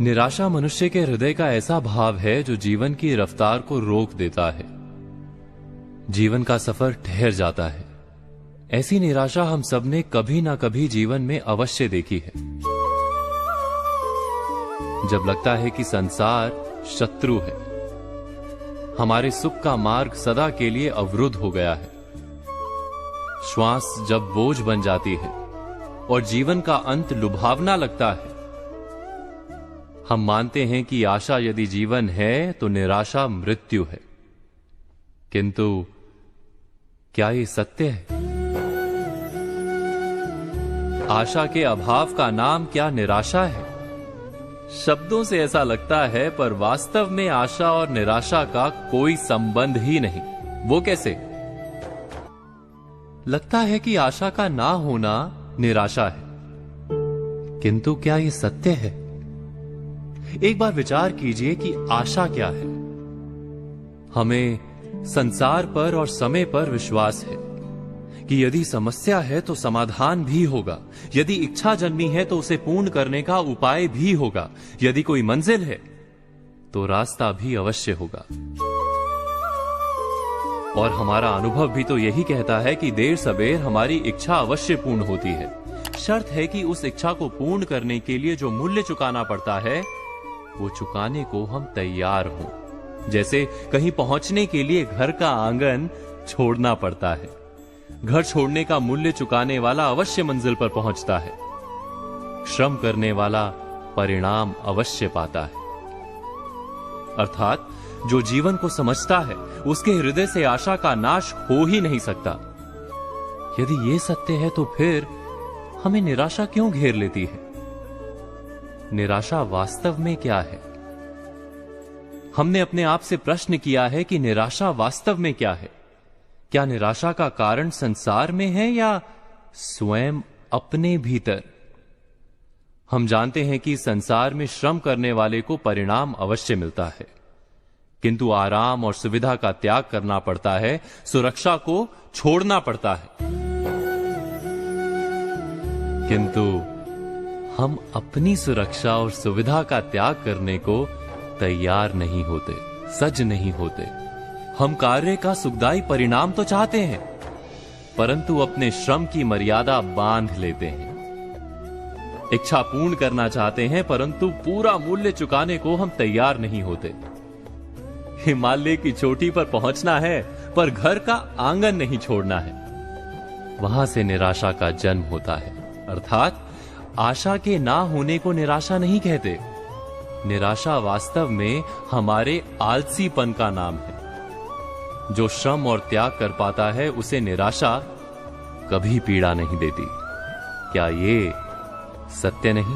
निराशा मनुष्य के हृदय का ऐसा भाव है जो जीवन की रफ्तार को रोक देता है। जीवन का सफर ठहर जाता है। ऐसी निराशा हम सबने कभी ना कभी जीवन में अवश्य देखी है। जब लगता है कि संसार शत्रु है, हमारे सुख का मार्ग सदा के लिए अवरुद्ध हो गया है, श्वास जब बोझ बन जाती है और जीवन का अंत लुभावना लगता है, हम मानते हैं कि आशा यदि जीवन है तो निराशा मृत्यु है। किंतु क्या ये सत्य है? आशा के अभाव का नाम क्या निराशा है? शब्दों से ऐसा लगता है, पर वास्तव में आशा और निराशा का कोई संबंध ही नहीं। वो कैसे? लगता है कि आशा का ना होना निराशा है, किंतु क्या ये सत्य है? एक बार विचार कीजिए कि आशा क्या है। हमें संसार पर और समय पर विश्वास है कि यदि समस्या है तो समाधान भी होगा, यदि इच्छा जन्मी है तो उसे पूर्ण करने का उपाय भी होगा, यदि कोई मंजिल है तो रास्ता भी अवश्य होगा। और हमारा अनुभव भी तो यही कहता है कि देर सबेर हमारी इच्छा अवश्य पूर्ण होती है। शर्त है कि उस इच्छा को पूर्ण करने के लिए जो मूल्य चुकाना पड़ता है वो चुकाने को हम तैयार हों। जैसे कहीं पहुंचने के लिए घर का आंगन छोड़ना पड़ता है। घर छोड़ने का मूल्य चुकाने वाला अवश्य मंजिल पर पहुंचता है। श्रम करने वाला परिणाम अवश्य पाता है। अर्थात जो जीवन को समझता है उसके हृदय से आशा का नाश हो ही नहीं सकता। यदि ये सत्य है तो फिर हमें निराशा क्यों घेर लेती है? निराशा वास्तव में क्या है? हमने अपने आप से प्रश्न किया है कि निराशा वास्तव में क्या है? क्या निराशा का कारण संसार में है या स्वयं अपने भीतर? हम जानते हैं कि संसार में श्रम करने वाले को परिणाम अवश्य मिलता है, किंतु आराम और सुविधा का त्याग करना पड़ता है, सुरक्षा को छोड़ना पड़ता है। किंतु हम अपनी सुरक्षा और सुविधा का त्याग करने को तैयार नहीं होते, सज नहीं होते। हम कार्य का सुखदायी परिणाम तो चाहते हैं, परंतु अपने श्रम की मर्यादा बांध लेते हैं। इच्छा पूर्ण करना चाहते हैं, परंतु पूरा मूल्य चुकाने को हम तैयार नहीं होते। हिमालय की चोटी पर पहुंचना है, पर घर का आंगन नहीं छोड़ना है। वहां से निराशा का जन्म होता है। अर्थात आशा के ना होने को निराशा नहीं कहते। निराशा वास्तव में हमारे आलसीपन का नाम है। जो श्रम और त्याग कर पाता है उसे निराशा कभी पीड़ा नहीं देती। क्या ये सत्य नहीं?